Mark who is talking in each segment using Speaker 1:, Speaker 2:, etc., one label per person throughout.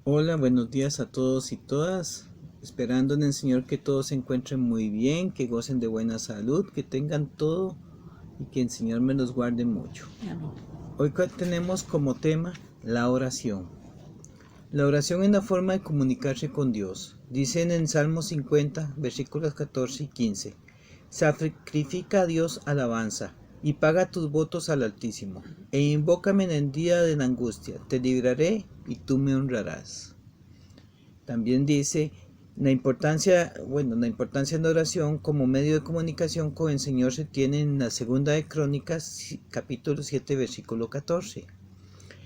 Speaker 1: Hola, buenos días a todos y todas. Esperando en el Señor que todos se encuentren muy bien, que gocen de buena salud, que tengan todo y que el Señor me los guarde mucho.
Speaker 2: Amén.
Speaker 1: Hoy tenemos como tema la oración. La oración es una forma de comunicarse con Dios. Dicen en Salmo 50, versículos 14 y 15. Sacrifica a Dios alabanza y paga tus votos al Altísimo. E invócame en el día de la angustia. Te libraré y tú me honrarás. También dice la importancia de la oración como medio de comunicación con el Señor se tiene en la segunda de Crónicas, capítulo 7, versículo 14.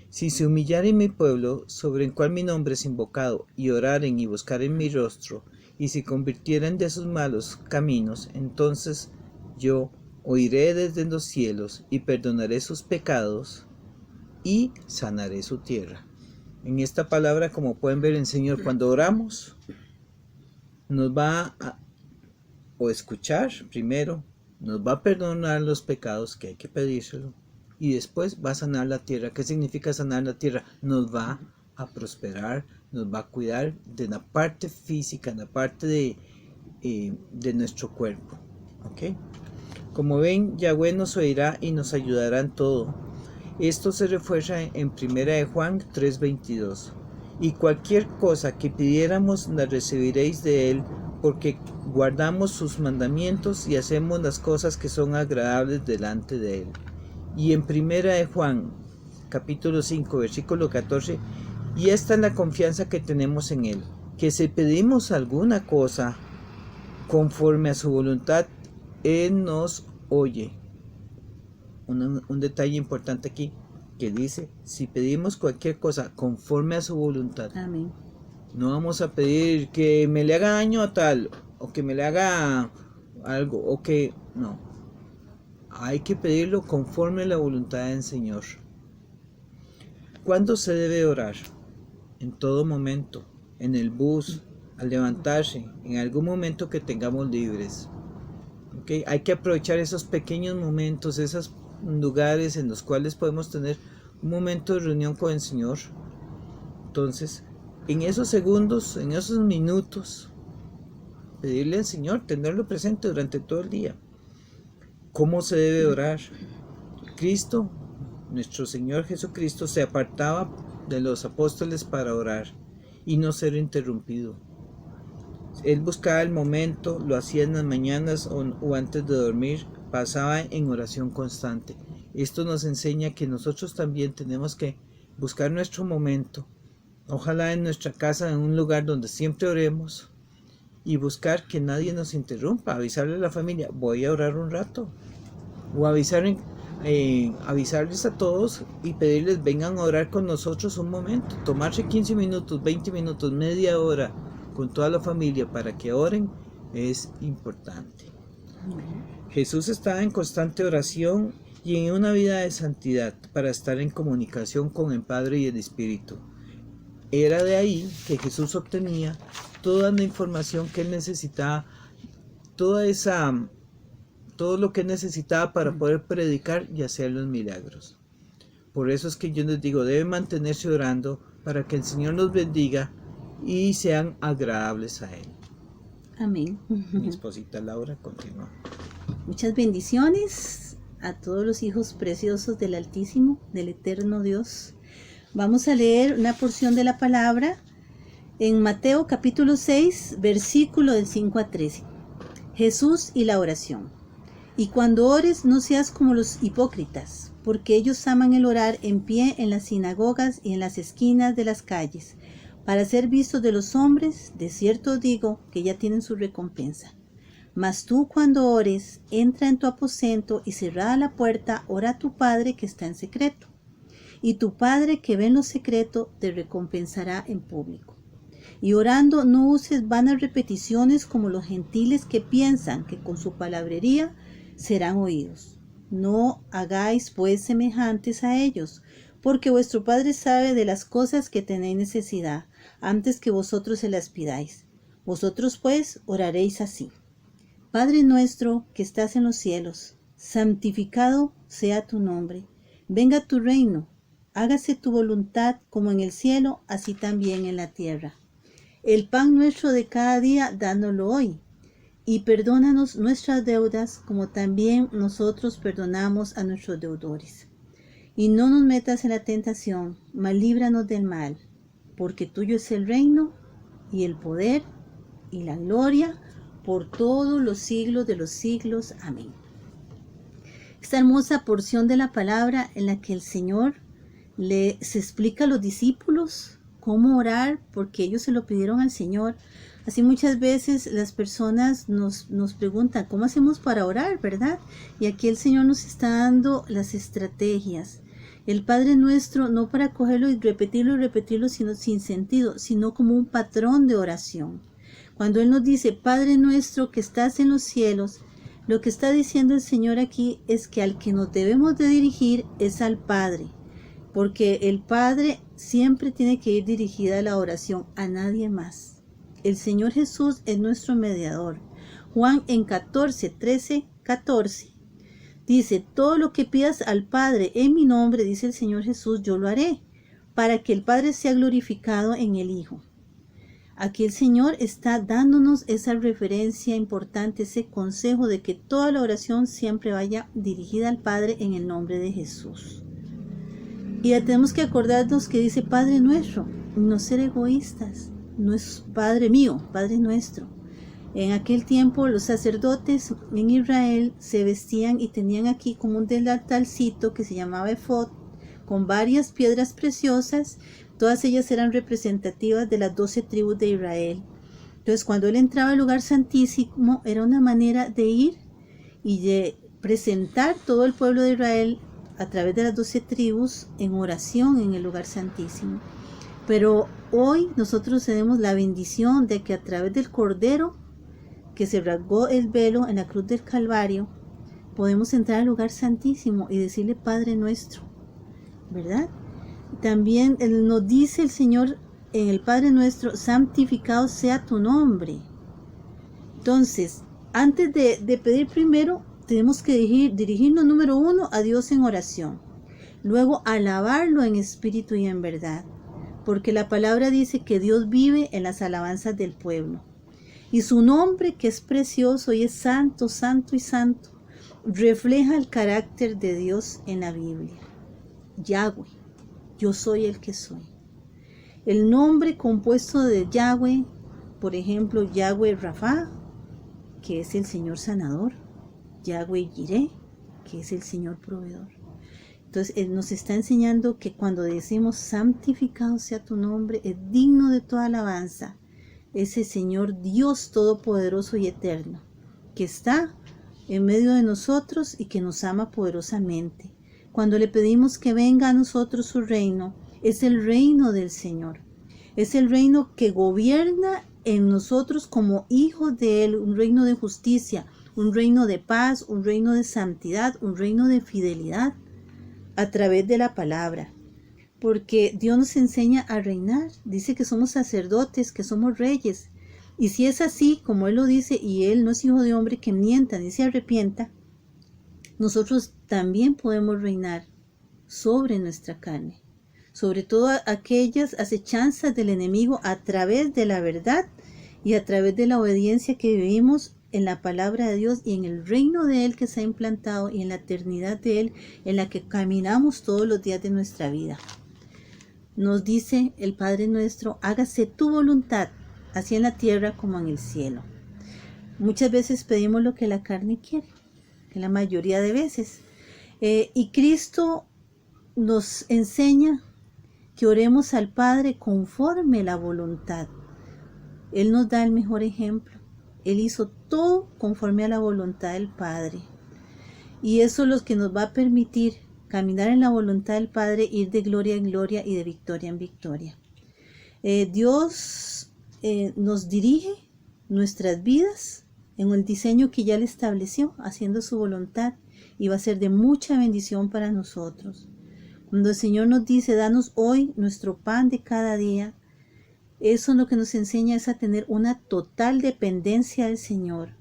Speaker 1: Si se humillare mi pueblo, sobre el cual mi nombre es invocado, y oraren y buscaren mi rostro, y se convirtieren de sus malos caminos, entonces yo oiré desde los cielos, y perdonaré sus pecados, y sanaré su tierra. En esta palabra, como pueden ver, el Señor, cuando oramos, nos va a escuchar primero, nos va a perdonar los pecados, que hay que pedírselo, y después va a sanar la tierra. ¿Qué significa sanar la tierra? Nos va a prosperar, nos va a cuidar de la parte física, la parte de nuestro cuerpo. ¿Ok? Como ven, Yahweh nos oirá y nos ayudará en todo. Esto se refuerza en 1 de Juan 3:22. Y cualquier cosa que pidiéramos la recibiréis de Él, porque guardamos sus mandamientos y hacemos las cosas que son agradables delante de Él. Y en 1 de Juan, capítulo 5, versículo 14, y esta es la confianza que tenemos en Él, que si pedimos alguna cosa conforme a su voluntad, Él nos oye. Un detalle importante aquí que dice, si pedimos cualquier cosa conforme a su voluntad,
Speaker 2: Amén.
Speaker 1: no vamos a pedir que me le haga daño a tal, o que me le haga algo, o que no. Hay que pedirlo conforme a la voluntad del Señor. ¿Cuándo se debe orar? En todo momento, en el bus, al levantarse, en algún momento que tengamos libres. ¿Okay? Hay que aprovechar esos pequeños momentos, esos lugares en los cuales podemos tener un momento de reunión con el Señor. Entonces, en esos segundos, en esos minutos, pedirle al Señor, tenerlo presente durante todo el día. ¿Cómo se debe orar? Cristo, nuestro Señor Jesucristo, se apartaba de los apóstoles para orar y no ser interrumpido. Él buscaba el momento, lo hacía en las mañanas o antes de dormir, pasaba en oración constante. Esto nos enseña que nosotros también tenemos que buscar nuestro momento, ojalá en nuestra casa, en un lugar donde siempre oremos, y buscar que nadie nos interrumpa, avisarle a la familia, voy a orar un rato, o avisarles a todos y pedirles vengan a orar con nosotros un momento, tomarse 15 minutos, 20 minutos, media hora con toda la familia para que oren es importante. Jesús estaba en constante oración y en una vida de santidad para estar en comunicación con el Padre y el Espíritu. Era de ahí que Jesús obtenía toda la información que él necesitaba, todo lo que necesitaba para poder predicar y hacer los milagros. Por eso es que yo les digo, deben mantenerse orando para que el Señor los bendiga y sean agradables a Él.
Speaker 2: Amén.
Speaker 1: Mi esposita Laura continúa.
Speaker 2: Muchas bendiciones a todos los hijos preciosos del Altísimo, del Eterno Dios. Vamos a leer una porción de la palabra en Mateo capítulo 6, versículo del 5 a 13. Jesús y la oración. Y cuando ores, no seas como los hipócritas, porque ellos aman el orar en pie en las sinagogas y en las esquinas de las calles, para ser vistos de los hombres. De cierto digo que ya tienen su recompensa. Mas tú, cuando ores, entra en tu aposento y cerrada la puerta, ora a tu Padre que está en secreto. Y tu Padre que ve en lo secreto te recompensará en público. Y orando no uses vanas repeticiones como los gentiles que piensan que con su palabrería serán oídos. No hagáis pues semejantes a ellos, porque vuestro Padre sabe de las cosas que tenéis necesidad, antes que vosotros se las pidáis. Vosotros pues oraréis así. Padre nuestro que estás en los cielos, santificado sea tu nombre. Venga tu reino. hágase tu voluntad como en el cielo, así también en la tierra. El pan nuestro de cada día, dándolo hoy. Y perdónanos nuestras deudas, como también nosotros perdonamos a nuestros deudores. Y no nos metas en la tentación, mas líbranos del mal, porque tuyo es el reino, y el poder, y la gloria, por todos los siglos de los siglos. Amén. Esta hermosa porción de la palabra en la que el Señor se explica a los discípulos cómo orar, porque ellos se lo pidieron al Señor. Así muchas veces las personas nos preguntan, ¿cómo hacemos para orar, verdad? Y aquí el Señor nos está dando las estrategias. El Padre Nuestro, no para cogerlo y repetirlo, sino sin sentido, sino como un patrón de oración. Cuando Él nos dice, Padre Nuestro que estás en los cielos, lo que está diciendo el Señor aquí es que al que nos debemos de dirigir es al Padre, porque el Padre siempre tiene que ir dirigida a la oración, a nadie más. El Señor Jesús es nuestro mediador. Juan en 13:14 dice, todo lo que pidas al Padre en mi nombre, dice el Señor Jesús, yo lo haré, para que el Padre sea glorificado en el Hijo. Aquí el Señor está dándonos esa referencia importante, ese consejo de que toda la oración siempre vaya dirigida al Padre en el nombre de Jesús. Y ya tenemos que acordarnos que dice Padre nuestro, no ser egoístas, no es Padre mío, Padre nuestro. En aquel tiempo los sacerdotes en Israel se vestían y tenían aquí como un delantalcito que se llamaba efod, con varias piedras preciosas. Todas ellas eran representativas de las 12 tribus de Israel. Entonces, cuando él entraba al lugar santísimo, era una manera de ir y de presentar todo el pueblo de Israel a través de las 12 tribus en oración en el lugar santísimo. Pero hoy nosotros tenemos la bendición de que a través del Cordero, que se rasgó el velo en la cruz del Calvario, podemos entrar al lugar santísimo y decirle Padre nuestro, ¿verdad? También nos dice el Señor en el Padre Nuestro, santificado sea tu nombre. Entonces, antes de pedir primero, tenemos que dirigirnos número 1 a Dios en oración. Luego, alabarlo en espíritu y en verdad. Porque la palabra dice que Dios vive en las alabanzas del pueblo. Y su nombre, que es precioso y es santo, santo y santo, refleja el carácter de Dios en la Biblia. Yahweh. Yo soy el que soy. El nombre compuesto de Yahweh, por ejemplo, Yahweh Rafa, que es el Señor sanador, Yahweh Jireh, que es el Señor proveedor. Entonces, Él nos está enseñando que cuando decimos santificado sea tu nombre, es digno de toda alabanza, ese Señor Dios todopoderoso y eterno, que está en medio de nosotros y que nos ama poderosamente. Cuando le pedimos que venga a nosotros su reino, es el reino del Señor. Es el reino que gobierna en nosotros como hijos de Él, un reino de justicia, un reino de paz, un reino de santidad, un reino de fidelidad a través de la palabra. Porque Dios nos enseña a reinar. Dice que somos sacerdotes, que somos reyes. Y si es así, como Él lo dice, y Él no es hijo de hombre que mienta ni se arrepienta, nosotros también podemos reinar sobre nuestra carne, sobre todo aquellas acechanzas del enemigo a través de la verdad y a través de la obediencia que vivimos en la palabra de Dios y en el reino de Él que se ha implantado y en la eternidad de Él en la que caminamos todos los días de nuestra vida. Nos dice el Padre nuestro, hágase tu voluntad, así en la tierra como en el cielo. Muchas veces pedimos lo que la carne quiere, que la mayoría de veces. Y Cristo nos enseña que oremos al Padre conforme la voluntad. Él nos da el mejor ejemplo. Él hizo todo conforme a la voluntad del Padre. Y eso es lo que nos va a permitir caminar en la voluntad del Padre, ir de gloria en gloria y de victoria en victoria. Dios nos dirige nuestras vidas en el diseño que ya Él estableció, haciendo su voluntad, y va a ser de mucha bendición para nosotros. Cuando el Señor nos dice, danos hoy nuestro pan de cada día, eso lo que nos enseña es a tener una total dependencia del Señor.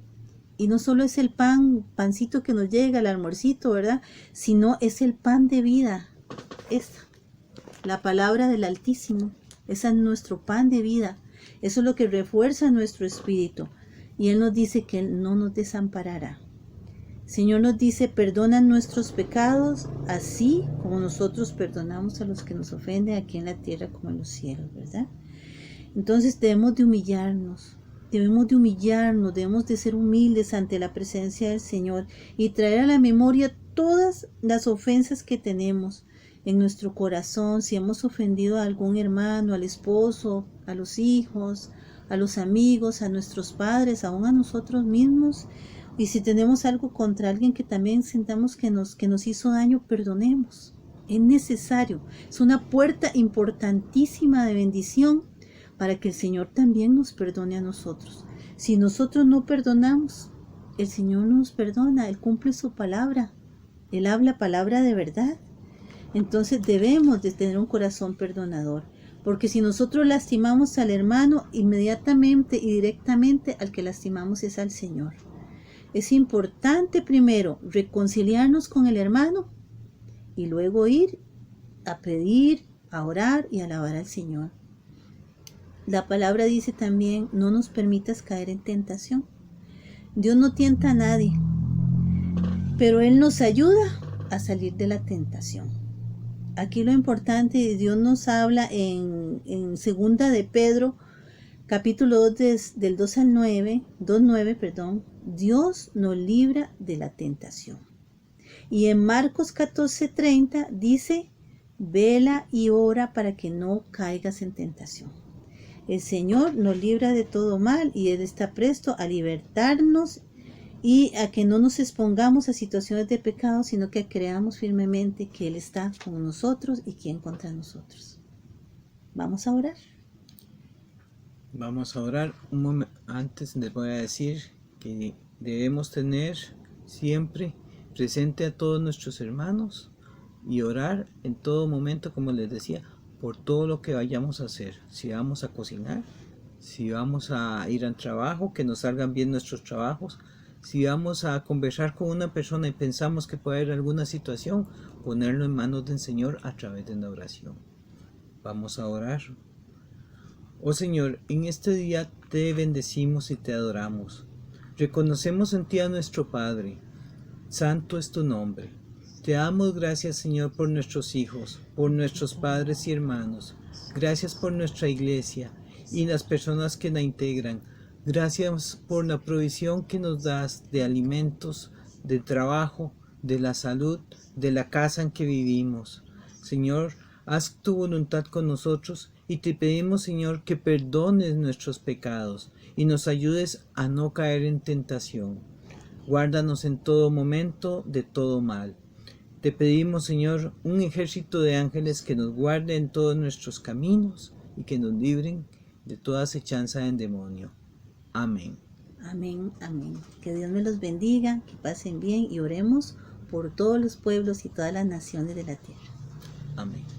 Speaker 2: Y no solo es el pancito que nos llega, el almuercito, ¿verdad? Sino es el pan de vida. la palabra del Altísimo. Ese es nuestro pan de vida. Eso es lo que refuerza nuestro espíritu. Y Él nos dice que Él no nos desamparará. El Señor nos dice, perdona nuestros pecados, así como nosotros perdonamos a los que nos ofenden aquí en la tierra como en los cielos, ¿verdad? Entonces debemos de humillarnos, debemos de ser humildes ante la presencia del Señor y traer a la memoria todas las ofensas que tenemos en nuestro corazón, si hemos ofendido a algún hermano, al esposo, a los hijos, a los amigos, a nuestros padres, aún a nosotros mismos. Y si tenemos algo contra alguien que también sintamos que nos hizo daño, perdonemos. Es necesario, es una puerta importantísima de bendición para que el Señor también nos perdone a nosotros. Si nosotros no perdonamos, el Señor nos perdona, Él cumple su palabra, Él habla palabra de verdad. Entonces debemos de tener un corazón perdonador, porque si nosotros lastimamos al hermano, inmediatamente y directamente al que lastimamos es al Señor. Es importante primero reconciliarnos con el hermano y luego ir a pedir, a orar y a alabar al Señor. La palabra dice también, no nos permitas caer en tentación. Dios no tienta a nadie, pero Él nos ayuda a salir de la tentación. Aquí lo importante, Dios nos habla en 2 de Pedro, capítulo 2, del 2 al 9, 2:9, Dios nos libra de la tentación. Y en Marcos 14:30 dice, vela y ora para que no caigas en tentación. El Señor nos libra de todo mal y Él está presto a libertarnos y a que no nos expongamos a situaciones de pecado, sino que creamos firmemente que Él está con nosotros y quién contra nosotros. Vamos a orar.
Speaker 1: Vamos a orar. Un momento antes les voy a decir que debemos tener siempre presente a todos nuestros hermanos y orar en todo momento, como les decía, por todo lo que vayamos a hacer. Si vamos a cocinar, si vamos a ir al trabajo, que nos salgan bien nuestros trabajos. Si vamos a conversar con una persona y pensamos que puede haber alguna situación, ponerlo en manos del Señor a través de una oración. Vamos a orar. Oh Señor, en este día te bendecimos y te adoramos. Reconocemos en ti a nuestro Padre. Santo es tu nombre. Te damos gracias, Señor, por nuestros hijos, por nuestros padres y hermanos. Gracias por nuestra iglesia y las personas que la integran. Gracias por la provisión que nos das de alimentos, de trabajo, de la salud, de la casa en que vivimos. Señor, haz tu voluntad con nosotros y te pedimos, Señor, que perdones nuestros pecados y nos ayudes a no caer en tentación. Guárdanos en todo momento de todo mal. Te pedimos, Señor, un ejército de ángeles que nos guarde en todos nuestros caminos y que nos libren de toda acechanza del demonio. Amén.
Speaker 2: Amén, amén. Que Dios me los bendiga, que pasen bien y oremos por todos los pueblos y todas las naciones de la tierra.
Speaker 1: Amén.